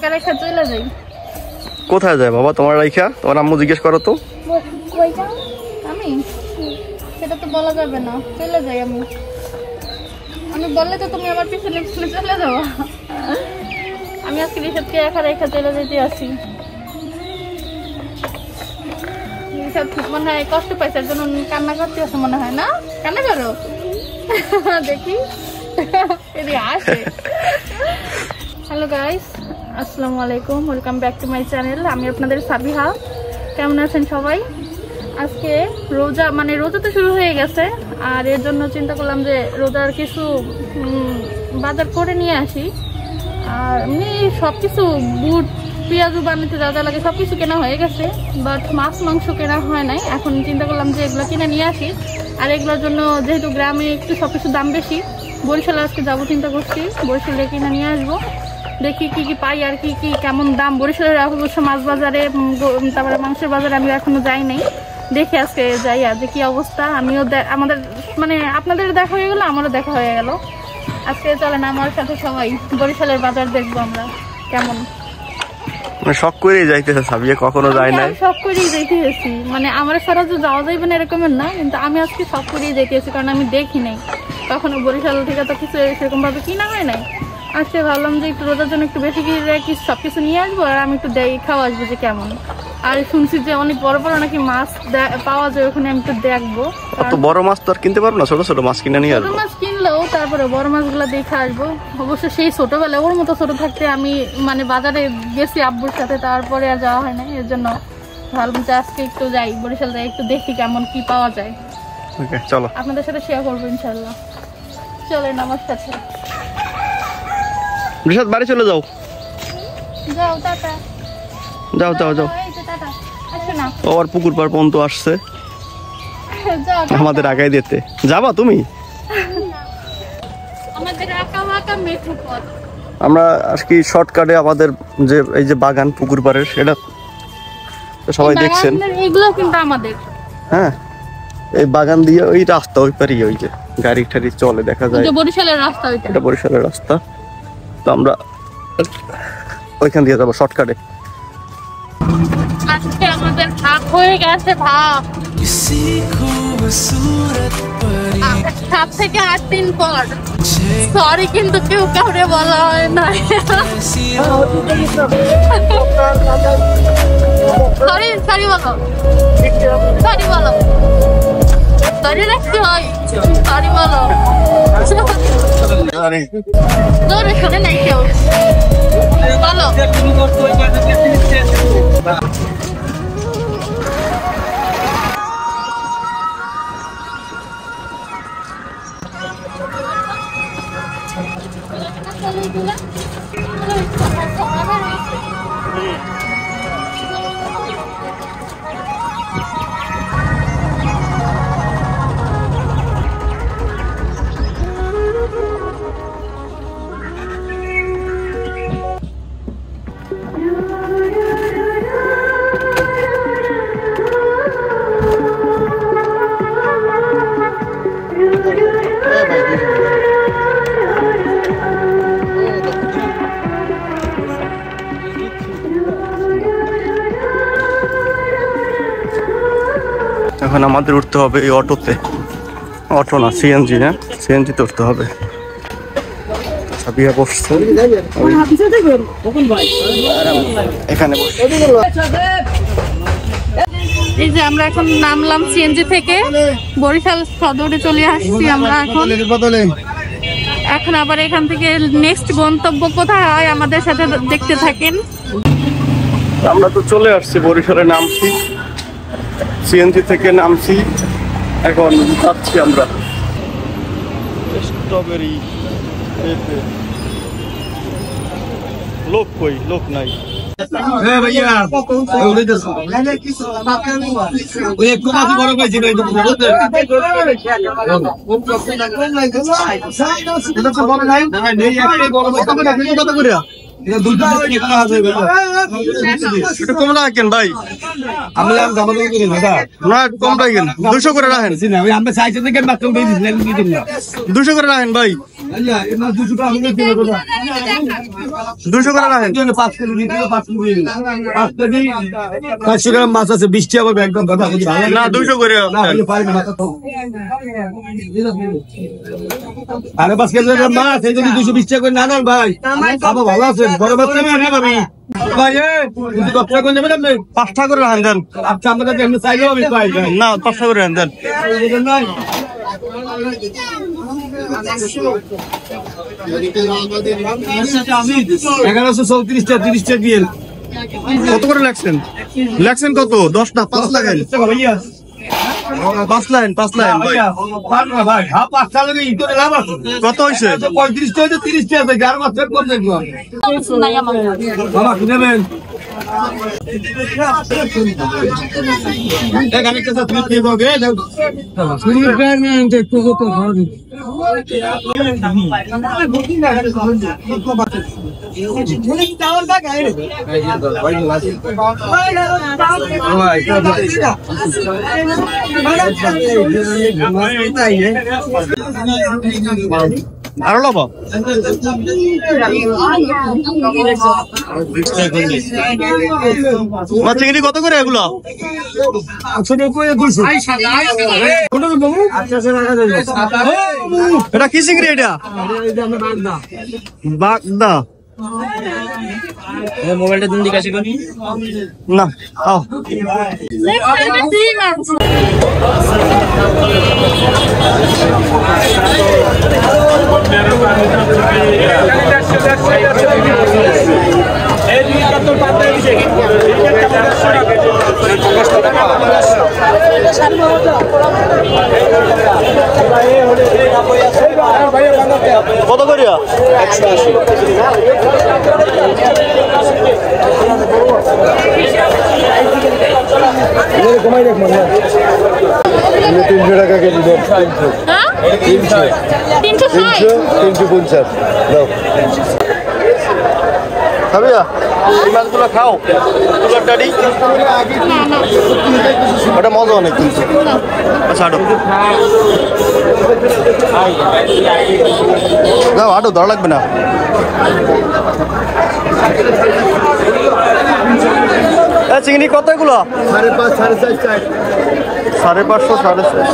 একা রেখা চলে যাই। কোথায় যায় বাবা তোমার রাইখা? তোমার আম্মু জিজ্ঞেস করো তো। আমি সেটা তো বলা যাবে না, চলে যাই আমি। আমি বললে তো তুমি আমার পিছনে পিছনে চলে যাবো। আমি আজকে ঋষভকে একা রেখা চলে যেতে আসি। ঋষভ মনে হয় কষ্ট পাইছে, জন্য কান্না করতে আছে মনে হয়। না কান্না করো দেখি আসে। হ্যালো গাইস, আসসালামু আলাইকুম, welcome back to my channel. আমি আপনাদের সাবিহা। কেমন আছেন সবাই? আজকে রোজা, মানে রোজা তো শুরু হয়ে গেছে, আর এর জন্য চিন্তা করলাম যে রোজার কিছু বাজার করে নিয়ে আসি। আর এমনি সব কিছু বুট পেঁয়াজু বানাতে যা যা লাগে সব কিছু কেনা হয়ে গেছে, বাট মাছ মাংস কেনা হয় নাই। এখন চিন্তা করলাম যে এগুলো কিনে নিয়ে আসি। আর এগুলোর জন্য যেহেতু গ্রামে একটু সব কিছুর দাম বেশি, বরিশালে আজকে যাবো চিন্তা করছি, বরিশালে কিনে নিয়ে আসবো। দেখি কি কি পাই আর কি কি কেমন দাম। বরিশালের অবশ্য মাছ বাজারে, তারপরে মাংসের বাজারে আমি এখনো যাই নাই। দেখে আজকে যাই আর যে কি অবস্থা। আমিও আমাদের মানে আপনাদের দেখা হয়ে গেল, আমারও দেখা হয়ে গেল। আজকে চলেন আমার সাথে সবাই বরিশালের বাজার দেখবো আমরা কেমন। শখ করেই যাইতেছে সাবিয়া, কখনো যায় না। শখ করেই যাইতেছি, মানে আমার সারা তো যাওয়া যাইবে না এরকমের না, কিন্তু আমি আজকে শখ করেই যাইতেছি, কারণ আমি দেখি নাই কখনো বরিশাল থেকে তো কিছু সেরকম ভাবে কিনা হয় নাই। আজকে ভাবলাম যে একটু রোজার জন্য একটু বেশি কি সবকিছু নিয়ে আসবো, আর আমি একটু খাওয়া আসবো যে কেমন। আর শুনছি যে অনেক বড় বড় নাকি মাছ পাওয়া যায় ওখানে, আমি একটু দেখবো। বড় মাছ তো আর কিনতে পারবো না, ছোট ছোট মাছ কিনে নিয়ে আসবো। ছোট মাছ কিনলেও তারপরে বড় মাছগুলো দেখে আসবো। অবশ্য সেই ছোটবেলায় ওর মতো ছোট থাকতে আমি মানে বাজারে গেছি আব্বুর সাথে, তারপরে আর যাওয়া হয় না। এর জন্য ভাবলাম যে আজকে একটু যাই বরিশাল, যাই একটু দেখি কেমন কি পাওয়া যায়। ওকে চলো, আপনাদের সাথে শেয়ার করবো ইনশাল্লাহ। চলেন আমার সাথে। ঋষভ বাড়ি চলে যাও। যাও টাটা। যাও যাও যাও। ও আর পুকুর পাড় পর্যন্ত আসছে আমাদের আগাই দিতে। যাবা তুমি? আমরা আজকে শর্টকাটে আমাদের যে এই যে বাগান পুকুর পাড়ের, সেটা সবাই দেখছেন। এগুলো কিন্তু আমাদের, হ্যাঁ এই বাগান দিয়ে ওই রাস্তা ওই পারি, ওই যে গাড়ি টাড়ি চলে দেখা যায়, বরিশালের রাস্তা। এটা বরিশালের রাস্তা। তো আমরা ওইখান দিয়ে যাবো শর্টকাটে। আজকে আমাদের ভাগ হয়ে গেছে, ভাগ 7 থেকে 8 দিন পর। সরি কিন্তু কেউ কাউরে বলা হয় না। সরি সরি বলো, সরি বলো, সরি রাখতে হয়, সরি বলো। জোরে শুনে নাই কেউ, বলো। এখন আমাদের উঠতে হবে এই অটোতে। অটো না, সিএনজি। না সিএনজিতে উঠতে হবে। সাবিয়া বসছে এখানে বসে। এই যে আমরা এখন নামলাম সিএনজি থেকে, বরিশাল সদরে চলে আসছি আমরা এখন আবার এখান থেকে নেক্সট গন্তব্য কোথায় হয় আমাদের সাথে দেখতে থাকেন। আমরা তো চলে আসছি বরিশালে, নামছি সিএনজি থেকে, নামছি এখন যাচ্ছি আমরা স্ট্রবেরি। লোক কই? লোক নাই। কমলা কেন ভাই? না কমলা কেন? 200 করে রাখেন, 200 করে রাখেন ভাই। 200 করে রাখেন। 500 গ্রাম মাছ আছে, 20 টাকা করে একদম কথা বলছি। না 200 করে। আরে 5 কেজি মাছ এই যদি 220 টাকা করে না নেন ভাই, খাবো ভালো আছে, বড় মাছ নেবেন না ভাবি ভাই, কিন্তু 10 টাকা করে নেবেন আপনি? 5 টাকা করে রাখেন দেন। আচ্ছা আমরা কাছে এমনি চাইলেও আমি পাই ভাই। না 5 টাকা করে রাখেন দেন। 1134 টাকা, 30 টাকা দিয়ে কত করে লাগছেন? লাগছেন কত? 10 না 5 লাগাইন। ভাইয়া 5 লাইন ভাই। ভাই হ্যাঁ 5 টাকা লাগে ইতো লাভ আছে। কত হইছে? 35 টাকা 30 টাকা আছে, আর মাছ কম দেখবো বাবা কি নেবেন? এখানে কেসা তুমি কি বগে দাও শুরু করেন একটু কত ভালো দিন আরো লব চিংড়ি কত করে এগুলো? এটা কি চিংড়ি? এটা বাগদা। মোবাইলটা তুমি জিজ্ঞাসা করি না আও কত করিয়া? 180। কমাই রাখ মানে 300 টাকা কেজি দেন। 350 দাও। খাবিয়া এই মাছগুলো খাও। তুলার ডাড়ি ওটা মজা অনেক কিন্তু। আচ্ছা আটো যাও, আটো ধরা লাগবে না। চিংড়ি কত এগুলো? 5.5 4.5 550 6.5।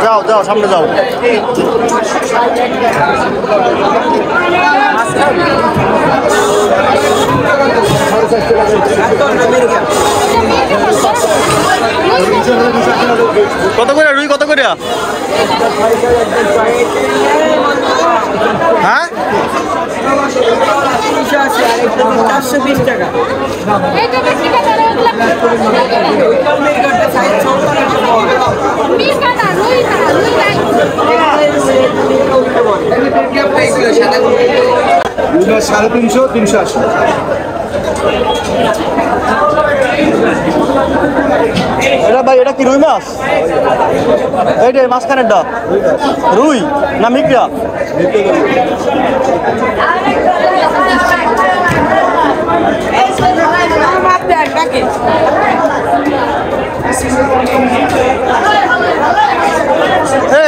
যাও যাও সামনে যাও। কত করে রুই? কত করে? হ্যাঁ 420 টাকা। সাড়ে 300 380। এটা ভাই এটা কি রুই মাছ? এইটাই মাঝখানেরটা রুই না মিকড়া?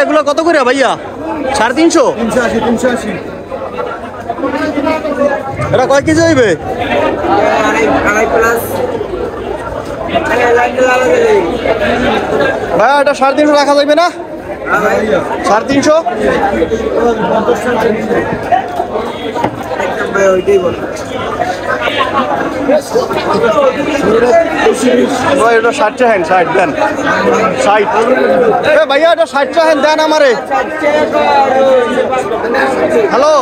এগুলো কত করে ভাইয়া? 350। 380। এটা কয় কেজি হইবে? ভাইয়া এটা 350 রাখা যাবে না? 350। এটা 60 টাকা 60 দেন। 60 ভাইয়া এটা 60 টাকা দেন আমারে। হ্যালো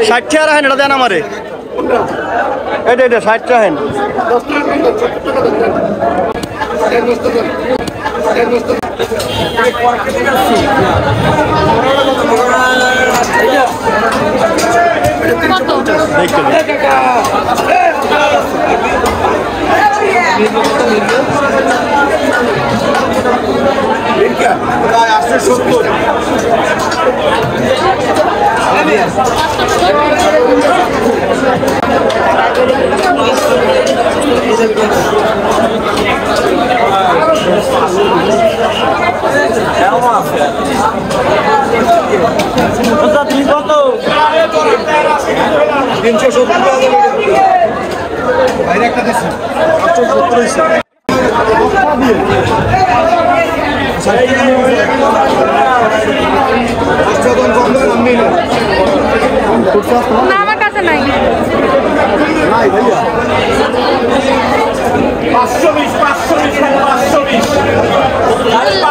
60 টাকা রাখেন, এটা দেন আমারে। এটা 60 টাকা। আসছে 70। তুমি কত 370 বাইরে একটা দিছি 870 হইছে না আমার কাছে নাই।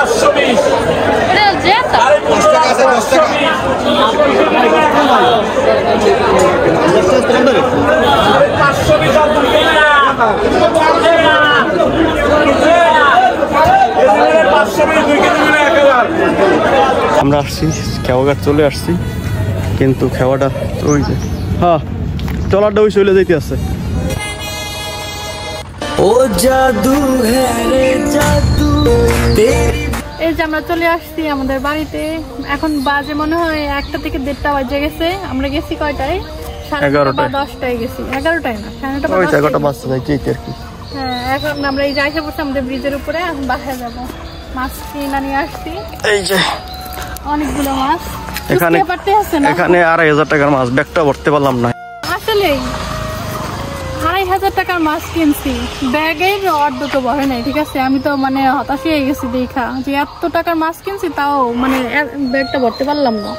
520 এটা জেতা আমরা আসছি খেওয়াঘাট চলে আসছি, কিন্তু খেওয়াটা ওই যে হ্যাঁ ট্রলারটা ওই চলে যাইতে আছে। ও জাদু রে জাদু এই যে আমরা চলে আসছি আমাদের বাড়িতে। এখন বাজে মনে হয় 1টা থেকে 1:30 বাজে গেছে। আমরা গেছি কয়টায়? 11টা বা 10টায় গেছি। 11টায় না, 11টা বাজছে আর কি। হ্যাঁ, এখন আমরা এই যে আইসা পড়ছি আমাদের ব্রিজের উপরে। এখন বাসায় যাবো। মাছ কিনে নিয়ে আসছি, এই যে অনেকগুলো মাছ। এখানে 2500 টাকার মাছ, ব্যাগটা ভরতে পারলাম না। আসলে 2500 টাকার মাছ কিনছি, ব্যাগের অর্ধেক ভরে নাই। ঠিক আছে, আমি তো মানে হতাশ হয়ে গেছি দেখা যে এত টাকার মাছ কিনছি, তাও মানে ব্যাগটা ভরতে পারলাম না।